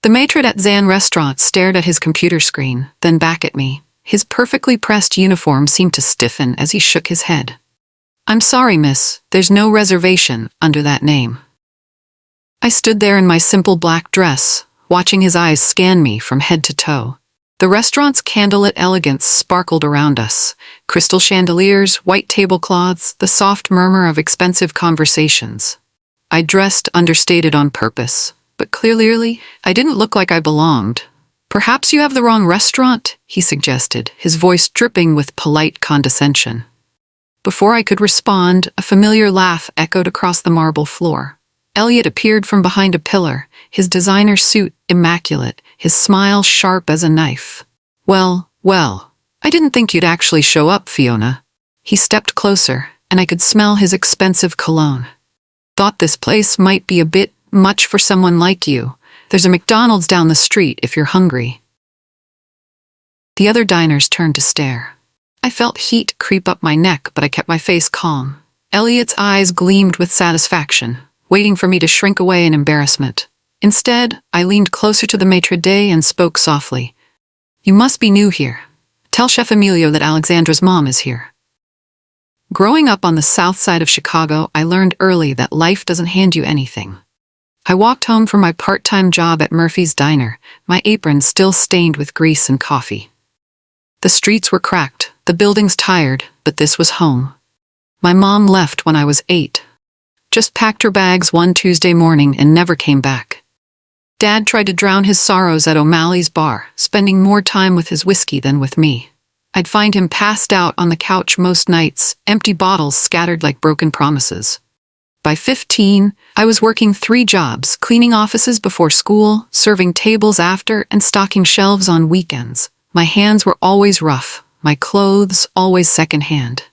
The maitre d' restaurant stared at his computer screen, then back at me. His perfectly pressed uniform seemed to stiffen as he shook his head. "I'm sorry, miss, there's no reservation under that name." I stood there in my simple black dress, watching his eyes scan me from head to toe. The restaurant's candlelit elegance sparkled around us. Crystal chandeliers, white tablecloths, the soft murmur of expensive conversations. I dressed understated on purpose, but clearly I didn't look like I belonged. "Perhaps you have the wrong restaurant," he suggested, his voice dripping with polite condescension. Before I could respond, a familiar laugh echoed across the marble floor. Elliot appeared from behind a pillar, his designer suit immaculate, his smile sharp as a knife. Well, I didn't think you'd actually show up, Fiona." He stepped closer, and I could smell his expensive cologne. "Thought this place might be a bit much for someone like you. There's a McDonald's down the street if you're hungry." The other diners turned to stare. I felt heat creep up my neck, but I kept my face calm. Elliot's eyes gleamed with satisfaction, waiting for me to shrink away in embarrassment. Instead, I leaned closer to the maitre d' and spoke softly. "You must be new here. Tell Chef Emilio that Alexandra's mom is here." Growing up on the south side of Chicago, I learned early that life doesn't hand you anything. I walked home from my part-time job at Murphy's Diner, my apron still stained with grease and coffee. The streets were cracked, the buildings tired, but this was home. My mom left when I was 8. Just packed her bags one Tuesday morning and never came back. Dad tried to drown his sorrows at O'Malley's bar, spending more time with his whiskey than with me. I'd find him passed out on the couch most nights, empty bottles scattered like broken promises. By 15, I was working 3 jobs, cleaning offices before school, serving tables after, and stocking shelves on weekends. My hands were always rough, my clothes always secondhand.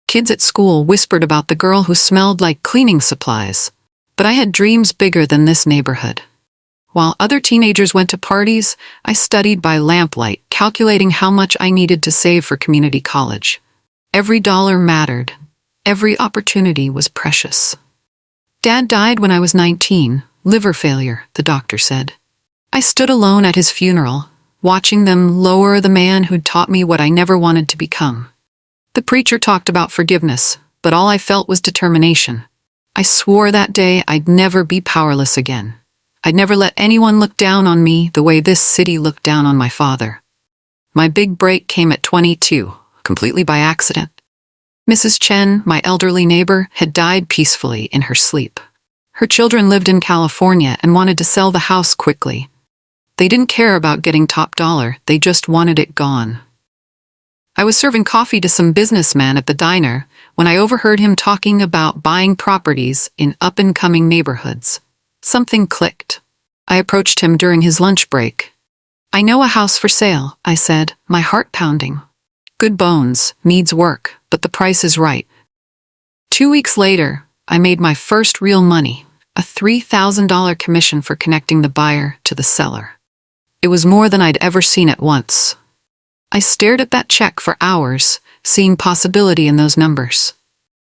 Kids at school whispered about the girl who smelled like cleaning supplies. But I had dreams bigger than this neighborhood. While other teenagers went to parties, I studied by lamplight, calculating how much I needed to save for community college. Every dollar mattered. Every opportunity was precious. Dad died when I was 19, liver failure, the doctor said. I stood alone at his funeral, watching them lower the man who'd taught me what I never wanted to become. The preacher talked about forgiveness, but all I felt was determination. I swore that day I'd never be powerless again. I'd never let anyone look down on me the way this city looked down on my father. My big break came at 22, completely by accident. Mrs. Chen, my elderly neighbor, had died peacefully in her sleep. Her children lived in California and wanted to sell the house quickly. They didn't care about getting top dollar, they just wanted it gone. I was serving coffee to some businessman at the diner when I overheard him talking about buying properties in up-and-coming neighborhoods. Something clicked. I approached him during his lunch break. "I know a house for sale," I said, my heart pounding. "Good bones, needs work, but the price is right." 2 weeks later, I made my first real money, a $3,000 commission for connecting the buyer to the seller. It was more than I'd ever seen at once. I stared at that check for hours, seeing possibility in those numbers.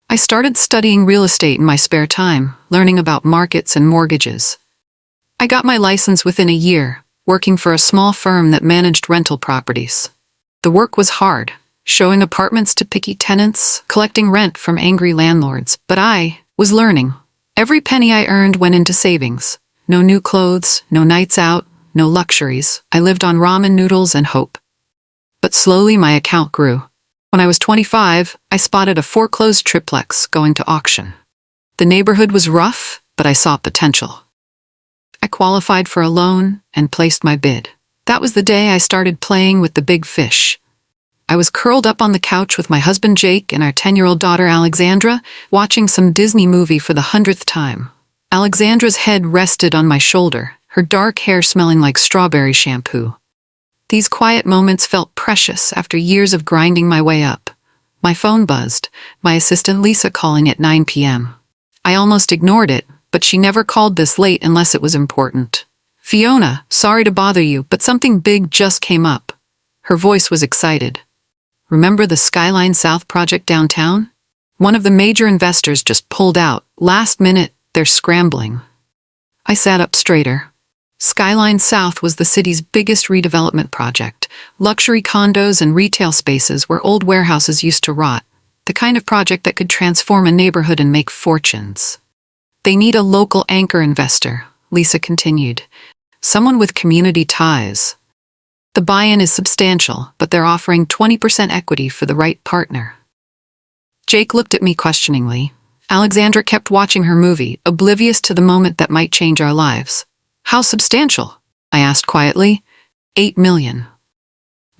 I started studying real estate in my spare time, learning about markets and mortgages. I got my license within a year, working for a small firm that managed rental properties. The work was hard, showing apartments to picky tenants, collecting rent from angry landlords, but I was learning. Every penny I earned went into savings. No new clothes, no nights out, no luxuries. I lived on ramen noodles and hope. But slowly my account grew. When I was 25, I spotted a foreclosed triplex going to auction. The neighborhood was rough, but I saw potential. I qualified for a loan and placed my bid. That was the day I started playing with the big fish. I was curled up on the couch with my husband Jake and our 10-year-old daughter Alexandra, watching some Disney movie for the 100th time. Alexandra's head rested on my shoulder, her dark hair smelling like strawberry shampoo. These quiet moments felt precious after years of grinding my way up. My phone buzzed, my assistant Lisa calling at 9 p.m. I almost ignored it, but she never called this late unless it was important. "Fiona, sorry to bother you, but something big just came up." Her voice was excited. "Remember the Skyline South project downtown? One of the major investors just pulled out. Last minute, they're scrambling." I sat up straighter. Skyline South was the city's biggest redevelopment project. Luxury condos and retail spaces where old warehouses used to rot. The kind of project that could transform a neighborhood and make fortunes. They need a local anchor investor, Lisa continued. Someone with community ties. The buy-in is substantial, but they're offering 20% equity for the right partner. Jake looked at me questioningly. Alexandra kept watching her movie, oblivious to the moment that might change our lives. How substantial? I asked quietly. 8 million.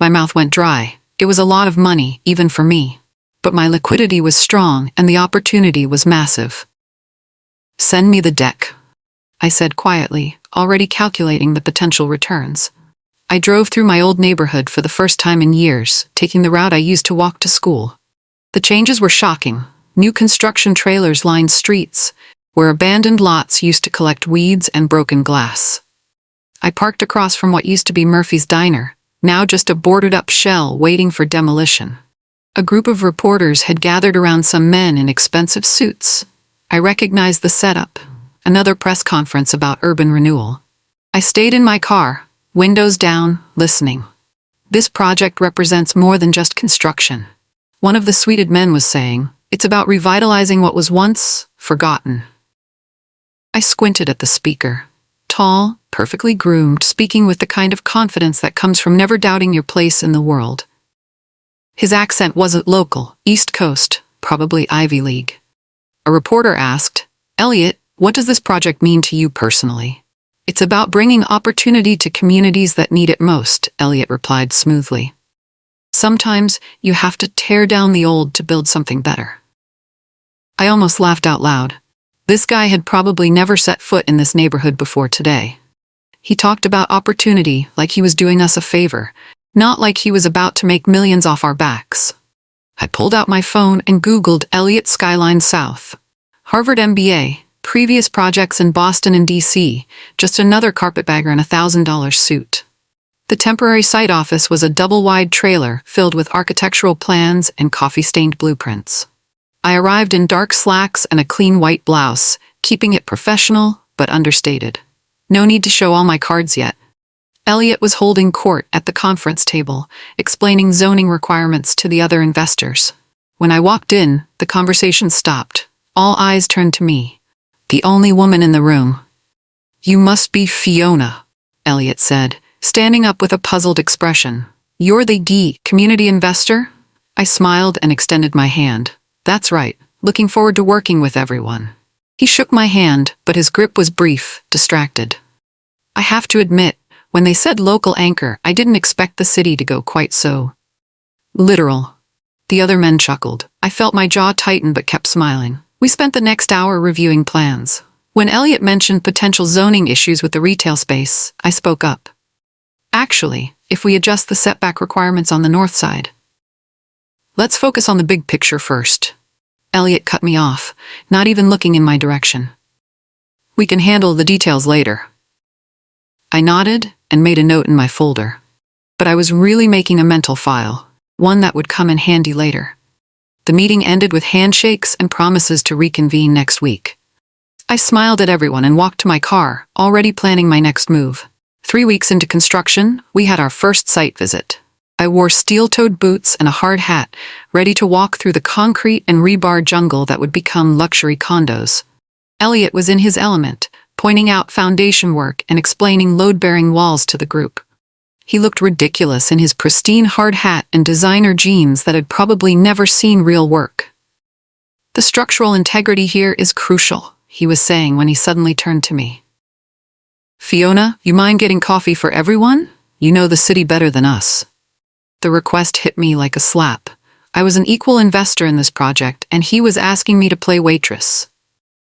My mouth went dry. It was a lot of money, even for me. But my liquidity was strong and the opportunity was massive. Send me the deck, I said quietly, already calculating the potential returns. I drove through my old neighborhood for the first time in years, taking the route I used to walk to school. The changes were shocking. New construction trailers lined streets, where abandoned lots used to collect weeds and broken glass. I parked across from what used to be Murphy's Diner, now just a boarded-up shell waiting for demolition. A group of reporters had gathered around some men in expensive suits. I recognized the setup, another press conference about urban renewal. I stayed in my car, windows down, listening. This project represents more than just construction. One of the suited men was saying, it's about revitalizing what was once forgotten. I squinted at the speaker. Tall, perfectly groomed, speaking with the kind of confidence that comes from never doubting your place in the world. His accent wasn't local, East Coast, probably Ivy League. A reporter asked, Elliot, what does this project mean to you personally? It's about bringing opportunity to communities that need it most, Elliot replied smoothly. Sometimes you have to tear down the old to build something better. I almost laughed out loud. This guy had probably never set foot in this neighborhood before today. He talked about opportunity like he was doing us a favor, not like he was about to make millions off our backs. I pulled out my phone and Googled Elliot Skyline South. Harvard MBA, previous projects in Boston and DC, just another carpetbagger in a $1,000 suit. The temporary site office was a double-wide trailer filled with architectural plans and coffee-stained blueprints. I arrived in dark slacks and a clean white blouse, keeping it professional but understated. No need to show all my cards yet. Elliot was holding court at the conference table, explaining zoning requirements to the other investors. When I walked in, the conversation stopped. All eyes turned to me. The only woman in the room. You must be Fiona, Elliot said, standing up with a puzzled expression. You're the community investor? I smiled and extended my hand. That's right, looking forward to working with everyone. He shook my hand, but his grip was brief, distracted. I have to admit, when they said local anchor, I didn't expect the city to go quite so literal. The other men chuckled. I felt my jaw tighten but kept smiling. We spent the next hour reviewing plans. When Elliot mentioned potential zoning issues with the retail space, I spoke up. Actually, if we adjust the setback requirements on the north side. Let's focus on the big picture first. Elliot cut me off, not even looking in my direction. We can handle the details later. I nodded and made a note in my folder. But I was really making a mental file, one that would come in handy later. The meeting ended with handshakes and promises to reconvene next week. I smiled at everyone and walked to my car, already planning my next move. 3 weeks into construction, we had our first site visit. I wore steel-toed boots and a hard hat, ready to walk through the concrete and rebar jungle that would become luxury condos. Elliot was in his element, pointing out foundation work and explaining load-bearing walls to the group. He looked ridiculous in his pristine hard hat and designer jeans that had probably never seen real work. The structural integrity here is crucial, he was saying when he suddenly turned to me. Fiona, you mind getting coffee for everyone? You know the city better than us. The request hit me like a slap. I was an equal investor in this project, and he was asking me to play waitress.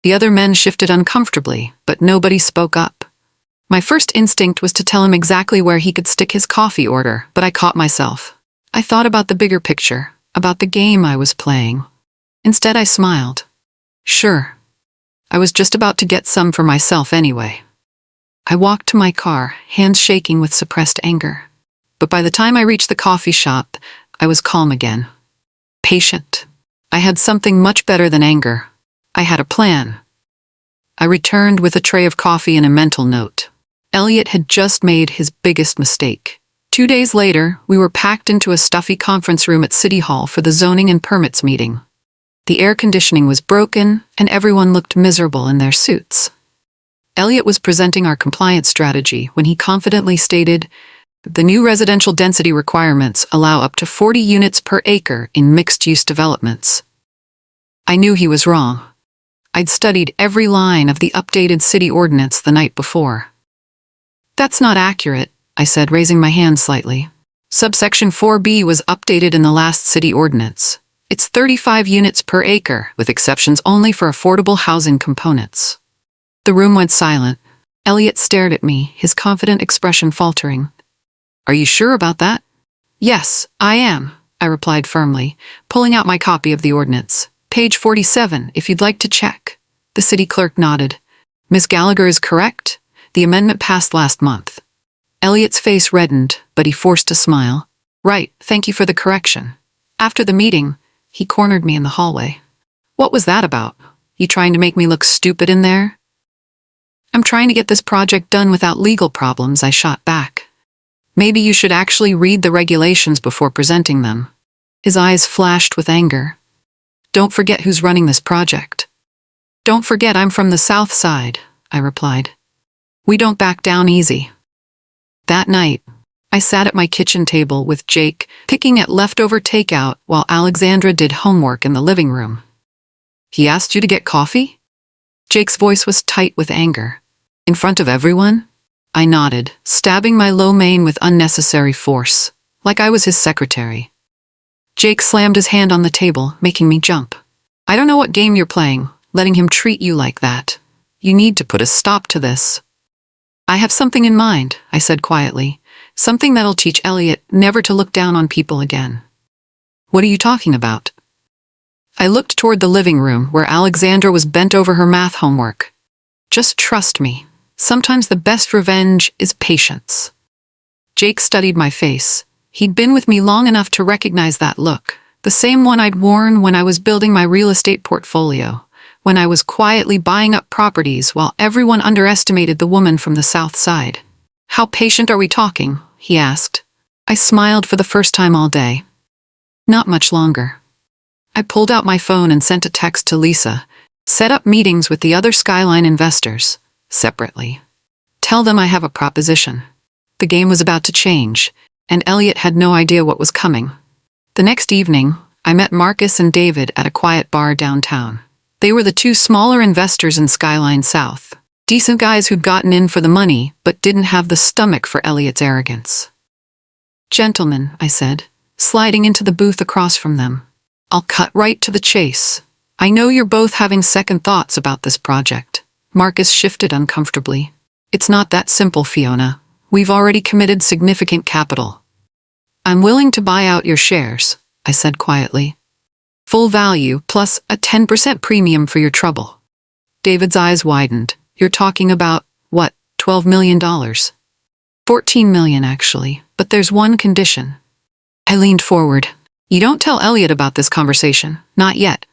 The other men shifted uncomfortably, but nobody spoke up. My first instinct was to tell him exactly where he could stick his coffee order, but I caught myself. I thought about the bigger picture, about the game I was playing. Instead, I smiled. Sure. I was just about to get some for myself anyway. I walked to my car, hands shaking with suppressed anger. But by the time I reached the coffee shop, I was calm again. Patient. I had something much better than anger. I had a plan. I returned with a tray of coffee and a mental note. Elliot had just made his biggest mistake. 2 days later, we were packed into a stuffy conference room at City Hall for the zoning and permits meeting. The air conditioning was broken, and everyone looked miserable in their suits. Elliot was presenting our compliance strategy when he confidently stated, "The new residential density requirements allow up to 40 units per acre in mixed-use developments." I knew he was wrong. I'd studied every line of the updated city ordinance the night before. "That's not accurate," I said, raising my hand slightly. "Subsection 4B was updated in the last city ordinance. It's 35 units per acre, with exceptions only for affordable housing components." The room went silent. Elliot stared at me, his confident expression faltering. "Are you sure about that?" "Yes, I am," I replied firmly, pulling out my copy of the ordinance. "Page 47, if you'd like to check." The city clerk nodded. "Ms. Gallagher is correct. The amendment passed last month." Elliot's face reddened, but he forced a smile. "Right, thank you for the correction." After the meeting, he cornered me in the hallway. "What was that about? You trying to make me look stupid in there?" "I'm trying to get this project done without legal problems," I shot back. "Maybe you should actually read the regulations before presenting them." His eyes flashed with anger. "Don't forget who's running this project." "Don't forget I'm from the South Side," I replied. "We don't back down easy." That night, I sat at my kitchen table with Jake, picking at leftover takeout while Alexandra did homework in the living room. "He asked you to get coffee?" Jake's voice was tight with anger. "In front of everyone?" I nodded, stabbing my low mane with unnecessary force, like I was his secretary. Jake slammed his hand on the table, making me jump. "I don't know what game you're playing, letting him treat you like that. You need to put a stop to this." "I have something in mind," I said quietly. "Something that'll teach Elliot never to look down on people again." "What are you talking about?" I looked toward the living room where Alexandra was bent over her math homework. "Just trust me. Sometimes the best revenge is patience." Jake studied my face. He'd been with me long enough to recognize that look, the same one I'd worn when I was building my real estate portfolio, when I was quietly buying up properties while everyone underestimated the woman from the South Side. "How patient are we talking?" he asked. I smiled for the first time all day. "Not much longer." I pulled out my phone and sent a text to Lisa. "Set up meetings with the other Skyline investors, separately. Tell them I have a proposition." The game was about to change, and Elliot had no idea what was coming. The next evening, I met Marcus and David at a quiet bar downtown. They were the two smaller investors in Skyline South. Decent guys who'd gotten in for the money, but didn't have the stomach for Elliot's arrogance. "Gentlemen," I said, sliding into the booth across from them, "I'll cut right to the chase. I know you're both having second thoughts about this project." Marcus shifted uncomfortably. "It's not that simple, Fiona. We've already committed significant capital." "I'm willing to buy out your shares," I said quietly. "Full value plus a 10% premium for your trouble." David's eyes widened. "You're talking about, what, $12 million? $14 million, actually, but there's one condition." I leaned forward. "You don't tell Elliot about this conversation, not yet."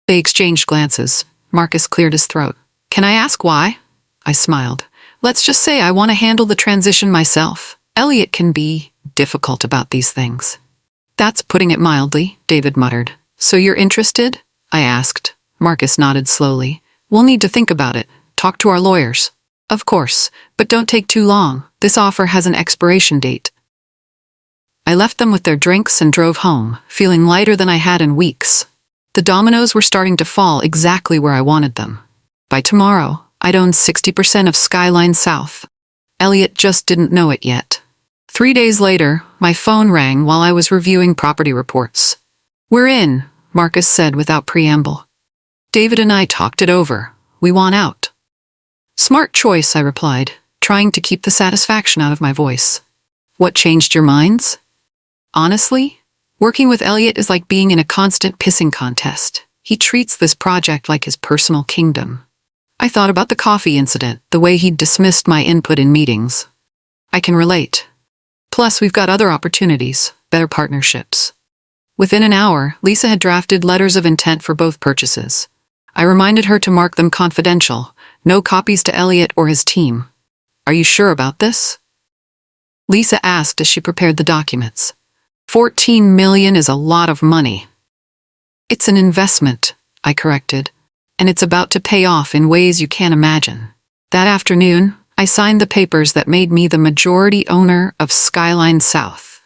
They exchanged glances. Marcus cleared his throat. "Can I ask why?" I smiled. "Let's just say I want to handle the transition myself. Elliot can be difficult about these things." "That's putting it mildly," David muttered. "So you're interested?" I asked. Marcus nodded slowly. "We'll need to think about it. Talk to our lawyers." "Of course, but don't take too long. This offer has an expiration date." I left them with their drinks and drove home, feeling lighter than I had in weeks. The dominoes were starting to fall exactly where I wanted them. By tomorrow, I'd own 60% of Skyline South. Elliot just didn't know it yet. 3 days later, my phone rang while I was reviewing property reports. "We're in," Marcus said without preamble. "David and I talked it over. We want out." "Smart choice," I replied, trying to keep the satisfaction out of my voice. "What changed your minds?" "Honestly, working with Elliot is like being in a constant pissing contest. He treats this project like his personal kingdom." I thought about the coffee incident, the way he'd dismissed my input in meetings. I can relate. Plus, we've got other opportunities, better partnerships. Within an hour, Lisa had drafted letters of intent for both purchases. I reminded her to mark them confidential, no copies to Elliot or his team. Are you sure about this? Lisa asked as she prepared the documents. 14 million is a lot of money. It's an investment, I corrected, and it's about to pay off in ways you can't imagine. That afternoon, I signed the papers that made me the majority owner of Skyline South.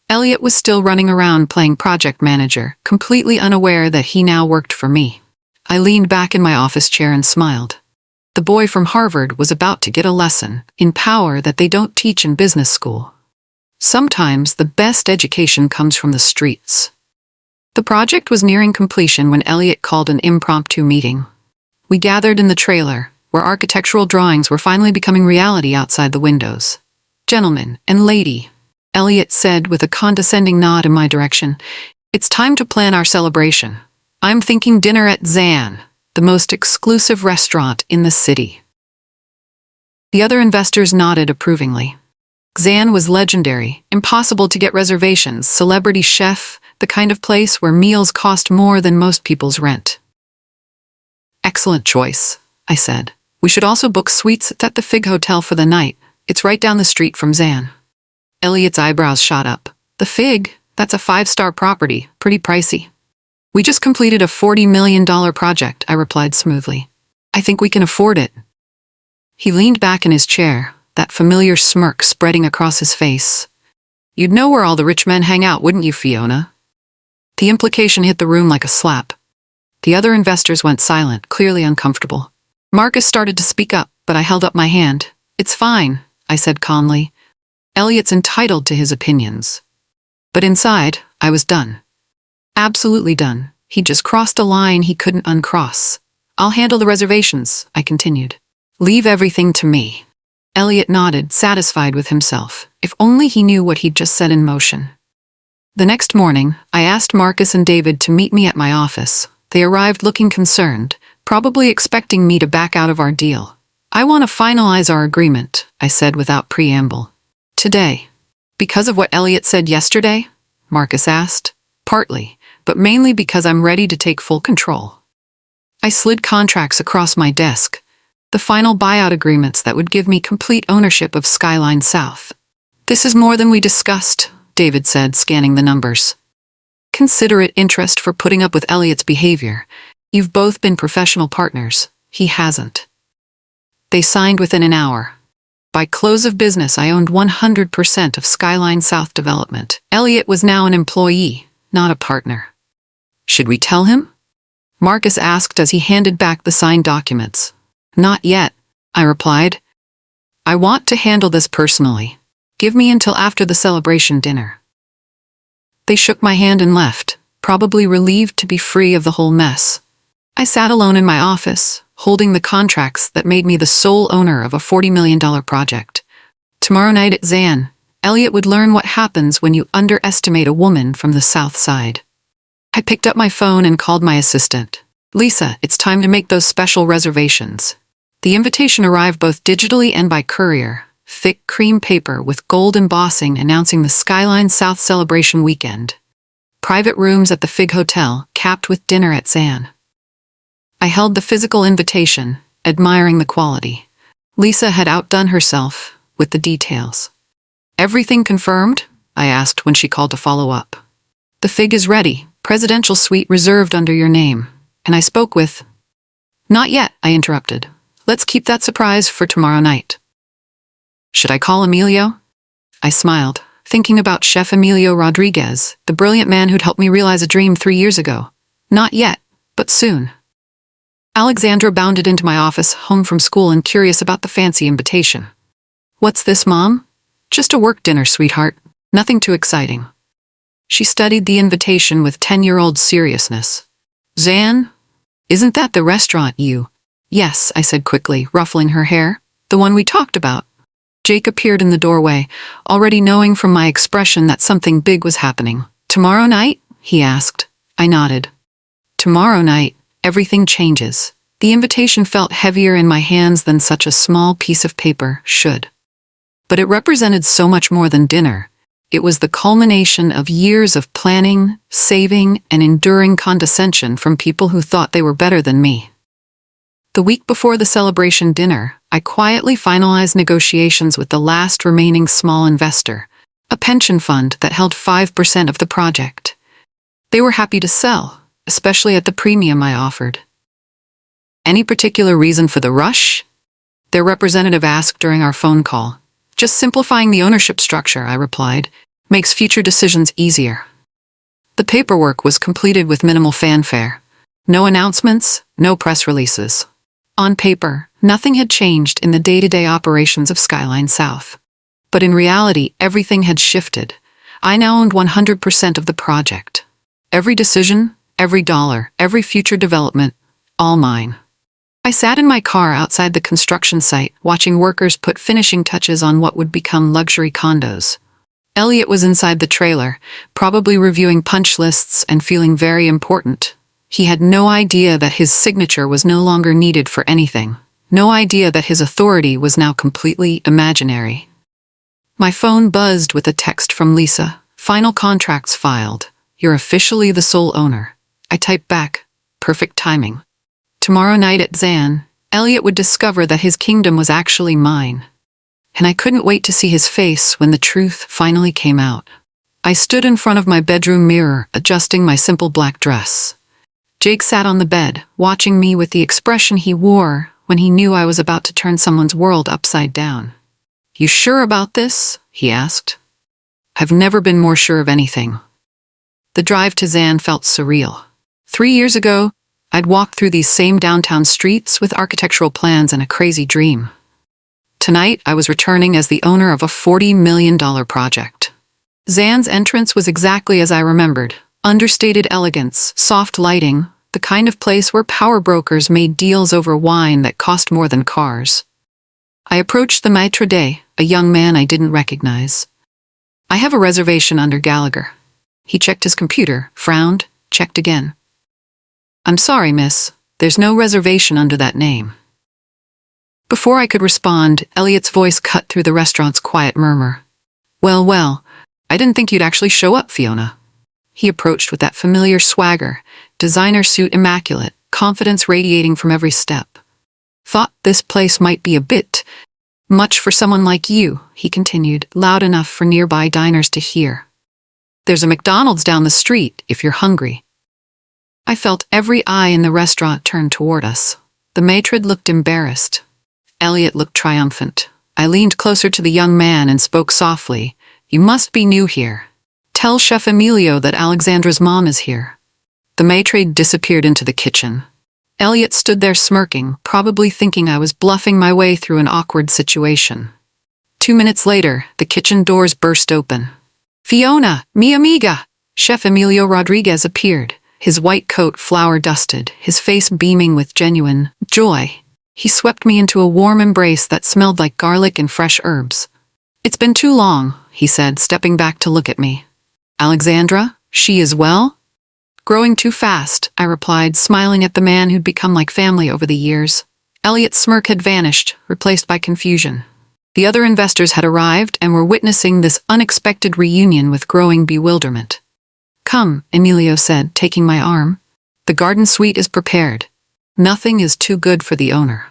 Elliot was still running around playing project manager, completely unaware that he now worked for me. I leaned back in my office chair and smiled. The boy from Harvard was about to get a lesson in power that they don't teach in business school. Sometimes the best education comes from the streets. The project was nearing completion when Elliot called an impromptu meeting. We gathered in the trailer, where architectural drawings were finally becoming reality outside the windows. "Gentlemen and lady," Elliot said with a condescending nod in my direction, "it's time to plan our celebration. I'm thinking dinner at Zan, the most exclusive restaurant in the city." The other investors nodded approvingly. Zan was legendary, impossible to get reservations, celebrity chef, the kind of place where meals cost more than most people's rent. "Excellent choice," I said. "We should also book suites at the Fig Hotel for the night. It's right down the street from Zan." Elliot's eyebrows shot up. "The Fig? That's a 5-star property, pretty pricey." "We just completed a $40 million project," I replied smoothly. "I think we can afford it." He leaned back in his chair, that familiar smirk spreading across his face. "You'd know where all the rich men hang out, wouldn't you, Fiona?" The implication hit the room like a slap. The other investors went silent, clearly uncomfortable. Marcus started to speak up, but I held up my hand. "It's fine," I said calmly. "Elliot's entitled to his opinions." But inside, I was done. Absolutely done. He just crossed a line he couldn't uncross. "I'll handle the reservations," I continued. "Leave everything to me." Elliot nodded, satisfied with himself. If only he knew what he'd just set in motion. The next morning, I asked Marcus and David to meet me at my office. They arrived looking concerned, probably expecting me to back out of our deal. "I want to finalize our agreement," I said without preamble. "Today." "Because of what Elliot said yesterday?" Marcus asked. "Partly, but mainly because I'm ready to take full control." I slid contracts across my desk. The final buyout agreements that would give me complete ownership of Skyline South. "This is more than we discussed," David said, scanning the numbers. "Considerate interest for putting up with Elliot's behavior. You've both been professional partners. He hasn't." They signed within an hour. By close of business, I owned 100% of Skyline South Development. Elliot was now an employee, not a partner. "Should we tell him?" Marcus asked as he handed back the signed documents. "Not yet," I replied. "I want to handle this personally. Give me until after the celebration dinner." They shook my hand and left, probably relieved to be free of the whole mess. I sat alone in my office, holding the contracts that made me the sole owner of a $40 million project. Tomorrow night at Zan, Elliot would learn what happens when you underestimate a woman from the South Side. I picked up my phone and called my assistant. "Lisa, it's time to make those special reservations." The invitation arrived both digitally and by courier, thick cream paper with gold embossing announcing the Skyline South celebration weekend. Private rooms at the Fig Hotel, capped with dinner at Zan. I held the physical invitation, admiring the quality. Lisa had outdone herself with the details. "Everything confirmed?" I asked when she called to follow up. "The Fig is ready, presidential suite reserved under your name, and I spoke with—" "Not yet," I interrupted. "Let's keep that surprise for tomorrow night." "Should I call Emilio?" I smiled, thinking about Chef Emilio Rodriguez, the brilliant man who'd helped me realize a dream 3 years ago. Not yet, but soon. Alexandra bounded into my office, home from school and curious about the fancy invitation. "What's this, Mom?" "Just a work dinner, sweetheart. Nothing too exciting." She studied the invitation with 10-year-old seriousness. "Zan? Isn't that the restaurant you—" "Yes," I said quickly, ruffling her hair. "The one we talked about." Jake appeared in the doorway, already knowing from my expression that something big was happening. "Tomorrow night?" he asked. I nodded. "Tomorrow night, everything changes." The invitation felt heavier in my hands than such a small piece of paper should. But it represented so much more than dinner. It was the culmination of years of planning, saving, and enduring condescension from people who thought they were better than me. The week before the celebration dinner, I quietly finalized negotiations with the last remaining small investor, a pension fund that held 5% of the project. They were happy to sell, especially at the premium I offered. Any particular reason for the rush? Their representative asked during our phone call. Just simplifying the ownership structure, I replied. Makes future decisions easier. The paperwork was completed with minimal fanfare. No announcements, no press releases. On paper, nothing had changed in the day-to-day operations of Skyline South. But in reality, everything had shifted. I now owned 100% of the project. Every decision, every dollar, every future development, all mine. I sat in my car outside the construction site, watching workers put finishing touches on what would become luxury condos. Elliot was inside the trailer, probably reviewing punch lists and feeling very important. He had no idea that his signature was no longer needed for anything. No idea that his authority was now completely imaginary. My phone buzzed with a text from Lisa. Final contracts filed. You're officially the sole owner. I typed back. Perfect timing. Tomorrow night at Zan, Elliot would discover that his kingdom was actually mine. And I couldn't wait to see his face when the truth finally came out. I stood in front of my bedroom mirror, adjusting my simple black dress. Jake sat on the bed, watching me with the expression he wore when he knew I was about to turn someone's world upside down. You sure about this? He asked. I've never been more sure of anything. The drive to Zan felt surreal. 3 years ago, I'd walked through these same downtown streets with architectural plans and a crazy dream. Tonight, I was returning as the owner of a $40 million project. Zan's entrance was exactly as I remembered. Understated elegance, soft lighting, the kind of place where power brokers made deals over wine that cost more than cars. I approached the maitre d', a young man I didn't recognize. I have a reservation under Gallagher. He checked his computer, frowned, checked again. I'm sorry, miss. There's no reservation under that name. Before I could respond, Elliot's voice cut through the restaurant's quiet murmur. Well, I didn't think you'd actually show up, Fiona. He approached with that familiar swagger, designer suit immaculate, confidence radiating from every step. Thought this place might be a bit much for someone like you, he continued, loud enough for nearby diners to hear. There's a McDonald's down the street if you're hungry. I felt every eye in the restaurant turn toward us. The maitre d' looked embarrassed. Elliot looked triumphant. I leaned closer to the young man and spoke softly. You must be new here. Tell Chef Emilio that Alexandra's mom is here. The maitre d' disappeared into the kitchen. Elliot stood there smirking, probably thinking I was bluffing my way through an awkward situation. 2 minutes later, the kitchen doors burst open. Fiona, mi amiga! Chef Emilio Rodriguez appeared, his white coat flour-dusted, his face beaming with genuine joy. He swept me into a warm embrace that smelled like garlic and fresh herbs. It's been too long, he said, stepping back to look at me. Alexandra, she is well? Growing too fast, I replied, smiling at the man who'd become like family over the years. Elliot's smirk had vanished, replaced by confusion. The other investors had arrived and were witnessing this unexpected reunion with growing bewilderment. Come, Emilio said, taking my arm. The garden suite is prepared. Nothing is too good for the owner.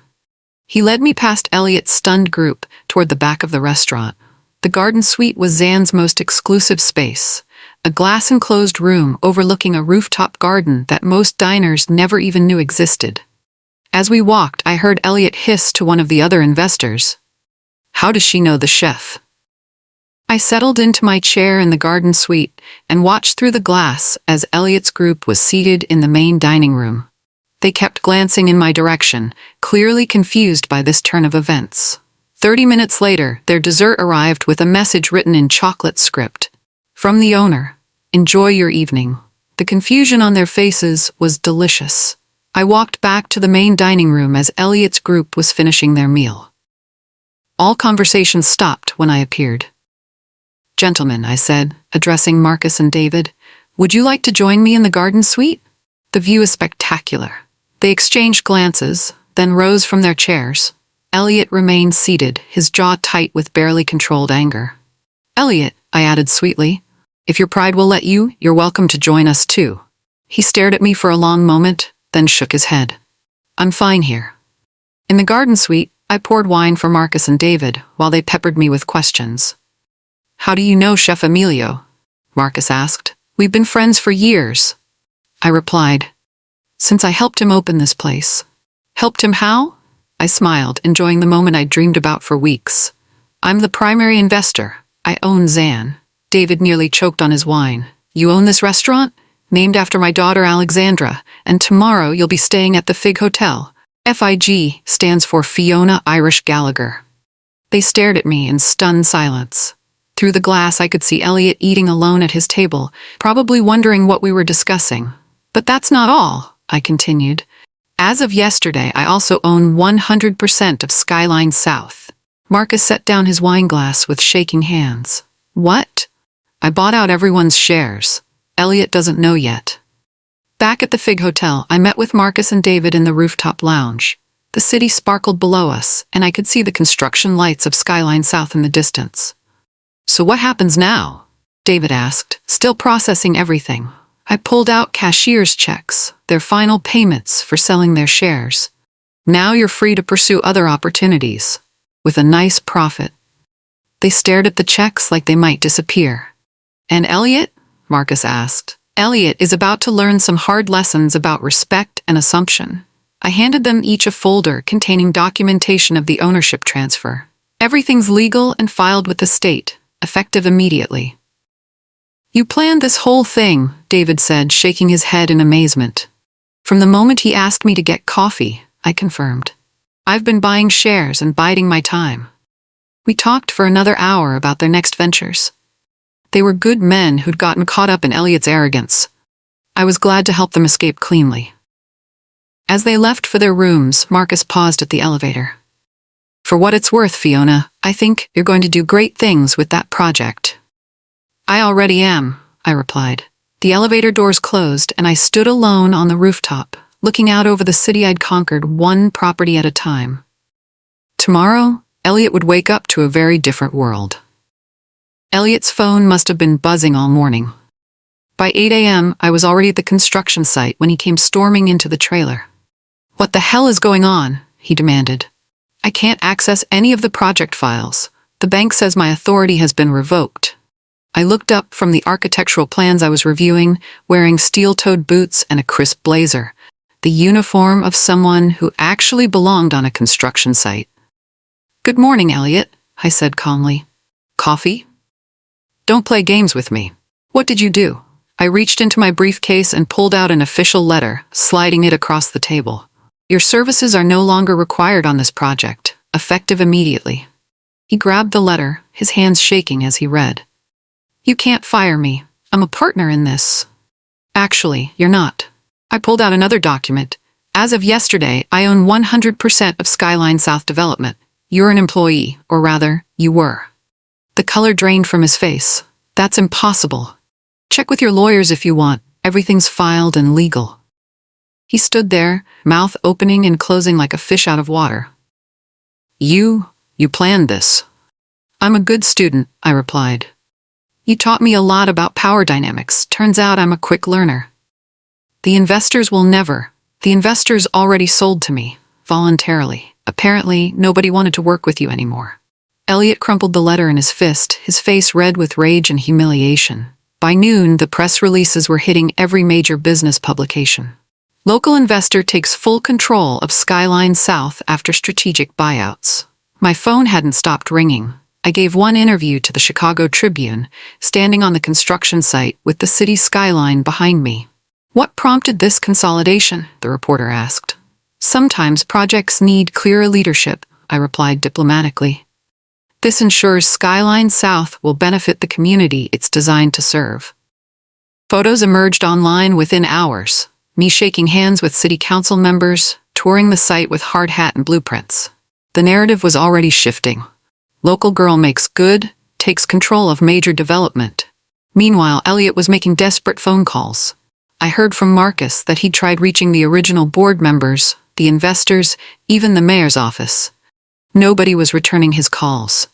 He led me past Elliot's stunned group toward the back of the restaurant. The garden suite was Zan's most exclusive space, a glass-enclosed room overlooking a rooftop garden that most diners never even knew existed. As we walked, I heard Elliot hiss to one of the other investors. How does she know the chef? I settled into my chair in the garden suite and watched through the glass as Elliot's group was seated in the main dining room. They kept glancing in my direction, clearly confused by this turn of events. 30 minutes later, their dessert arrived with a message written in chocolate script. From the owner, enjoy your evening. The confusion on their faces was delicious. I walked back to the main dining room as Elliot's group was finishing their meal. All conversation stopped when I appeared. Gentlemen, I said, addressing Marcus and David, would you like to join me in the garden suite? The view is spectacular. They exchanged glances, then rose from their chairs. Elliot remained seated, his jaw tight with barely controlled anger. Elliot, I added sweetly, if your pride will let you, you're welcome to join us too. He stared at me for a long moment, then shook his head. I'm fine here. In the garden suite, I poured wine for Marcus and David while they peppered me with questions. "How do you know Chef Emilio?" Marcus asked. "We've been friends for years," I replied. "Since I helped him open this place." "Helped him how?" I smiled, enjoying the moment I'd dreamed about for weeks. "I'm the primary investor. I own Zan." David nearly choked on his wine. "You own this restaurant? Named after my daughter Alexandra, and tomorrow you'll be staying at the Fig Hotel. FIG stands for Fiona Irish Gallagher." They stared at me in stunned silence. Through the glass I could see Elliot eating alone at his table, probably wondering what we were discussing. "But that's not all," I continued. "As of yesterday, I also own 100% of Skyline South." Marcus set down his wine glass with shaking hands. "What?" "I bought out everyone's shares. Elliot doesn't know yet." Back at the Fig Hotel, I met with Marcus and David in the rooftop lounge. The city sparkled below us, and I could see the construction lights of Skyline South in the distance. "So what happens now?" David asked, still processing everything. I pulled out cashier's checks, their final payments for selling their shares. "Now you're free to pursue other opportunities, with a nice profit." They stared at the checks like they might disappear. "And Elliot?" Marcus asked. "Elliot is about to learn some hard lessons about respect and assumption." I handed them each a folder containing documentation of the ownership transfer. "Everything's legal and filed with the state, effective immediately." "You planned this whole thing," David said, shaking his head in amazement. "From the moment he asked me to get coffee," I confirmed. "I've been buying shares and biding my time." We talked for another hour about their next ventures. They were good men who'd gotten caught up in Elliot's arrogance. I was glad to help them escape cleanly. As they left for their rooms, Marcus paused at the elevator. "For what it's worth, Fiona, I think you're going to do great things with that project." "I already am," I replied. The elevator doors closed, and I stood alone on the rooftop, looking out over the city I'd conquered one property at a time. Tomorrow, Elliot would wake up to a very different world. Elliot's phone must have been buzzing all morning. By 8 a.m., I was already at the construction site when he came storming into the trailer. "What the hell is going on?" he demanded. "I can't access any of the project files. The bank says my authority has been revoked." I looked up from the architectural plans I was reviewing, wearing steel-toed boots and a crisp blazer, the uniform of someone who actually belonged on a construction site. "Good morning, Elliot," I said calmly. "Coffee?" "Don't play games with me." "What did you do?" I reached into my briefcase and pulled out an official letter, sliding it across the table. "Your services are no longer required on this project, effective immediately." He grabbed the letter, his hands shaking as he read. "You can't fire me. I'm a partner in this." "Actually, you're not." I pulled out another document. "As of yesterday, I own 100% of Skyline South Development. You're an employee, or rather, you were." The color drained from his face. "That's impossible. Check with your lawyers if you want. Everything's filed and legal." He stood there, mouth opening and closing like a fish out of water. You planned this." "I'm a good student," I replied. "You taught me a lot about power dynamics. Turns out I'm a quick learner." The investors already sold to me, voluntarily. Apparently, nobody wanted to work with you anymore. Elliot crumpled the letter in his fist, his face red with rage and humiliation. By noon, the press releases were hitting every major business publication. "Local investor takes full control of Skyline South after strategic buyouts." My phone hadn't stopped ringing. I gave one interview to the Chicago Tribune, standing on the construction site with the city skyline behind me. "What prompted this consolidation?" the reporter asked. "Sometimes projects need clearer leadership," I replied diplomatically. "This ensures Skyline South will benefit the community it's designed to serve." Photos emerged online within hours, me shaking hands with city council members, touring the site with hard hat and blueprints. The narrative was already shifting. Local girl makes good, takes control of major development. Meanwhile, Elliot was making desperate phone calls. I heard from Marcus that he'd tried reaching the original board members, the investors, even the mayor's office. Nobody was returning his calls.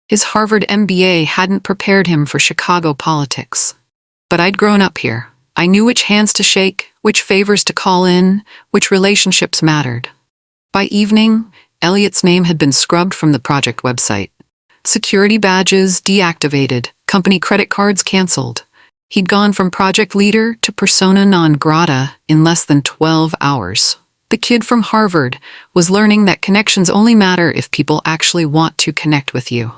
His Harvard MBA hadn't prepared him for Chicago politics. But I'd grown up here. I knew which hands to shake, which favors to call in, which relationships mattered. By evening, Elliot's name had been scrubbed from the project website. Security badges deactivated, company credit cards canceled. He'd gone from project leader to persona non grata in less than 12 hours. The kid from Harvard was learning that connections only matter if people actually want to connect with you.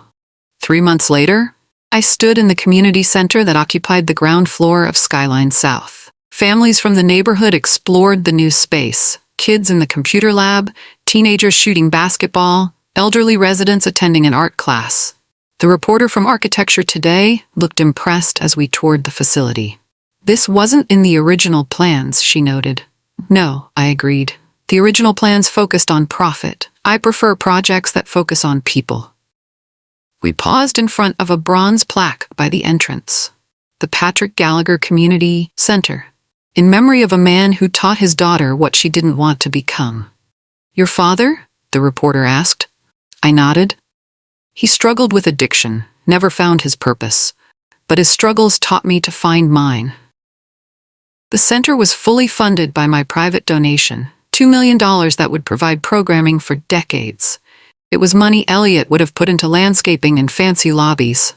3 months later, I stood in the community center that occupied the ground floor of Skyline South. Families from the neighborhood explored the new space. Kids in the computer lab, teenagers shooting basketball, elderly residents attending an art class. The reporter from Architecture Today looked impressed as we toured the facility. "This wasn't in the original plans," she noted. "No," I agreed. "The original plans focused on profit. I prefer projects that focus on people." We paused in front of a bronze plaque by the entrance. The Patrick Gallagher Community Center, in memory of a man who taught his daughter what she didn't want to become. "Your father?" the reporter asked. I nodded. "He struggled with addiction, never found his purpose, but his struggles taught me to find mine." The center was fully funded by my private donation, $2 million that would provide programming for decades. It was money Elliot would have put into landscaping and fancy lobbies.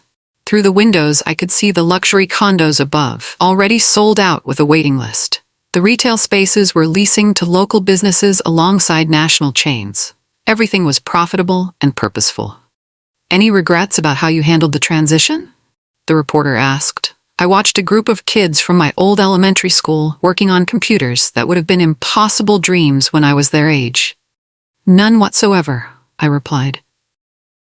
Through the windows, I could see the luxury condos above, already sold out with a waiting list. The retail spaces were leasing to local businesses alongside national chains. Everything was profitable and purposeful. "Any regrets about how you handled the transition?" the reporter asked. I watched a group of kids from my old elementary school working on computers that would have been impossible dreams when I was their age. "None whatsoever," I replied.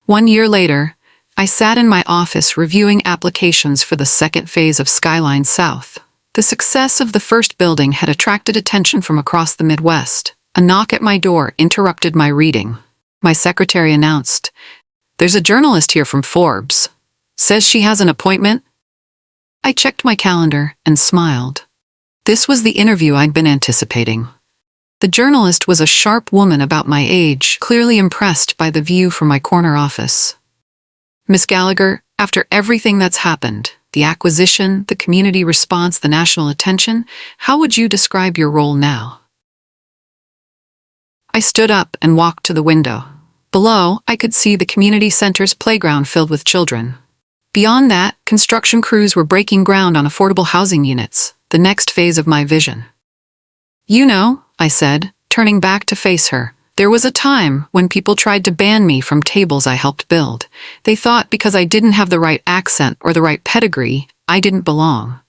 1 year later, I sat in my office reviewing applications for the second phase of Skyline South. The success of the first building had attracted attention from across the Midwest. A knock at my door interrupted my reading. My secretary announced, "There's a journalist here from Forbes. Says she has an appointment." I checked my calendar and smiled. This was the interview I'd been anticipating. The journalist was a sharp woman about my age, clearly impressed by the view from my corner office. "Miss Gallagher, after everything that's happened, the acquisition, the community response, the national attention, how would you describe your role now?" I stood up and walked to the window. Below, I could see the community center's playground filled with children. Beyond that, construction crews were breaking ground on affordable housing units, the next phase of my vision. "You know," I said, turning back to face her, "there was a time when people tried to ban me from tables I helped build. They thought because I didn't have the right accent or the right pedigree, I didn't belong."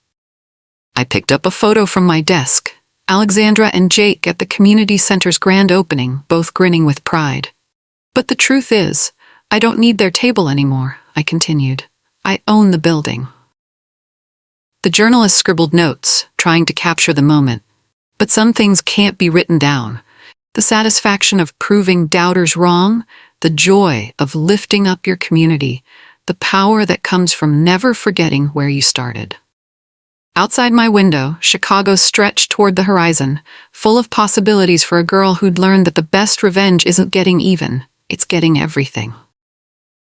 I picked up a photo from my desk. Alexandra and Jake at the community center's grand opening, both grinning with pride. "But the truth is, I don't need their table anymore," I continued. "I own the building." The journalist scribbled notes, trying to capture the moment. But some things can't be written down. The satisfaction of proving doubters wrong, the joy of lifting up your community, the power that comes from never forgetting where you started. Outside my window, Chicago stretched toward the horizon, full of possibilities for a girl who'd learned that the best revenge isn't getting even, it's getting everything.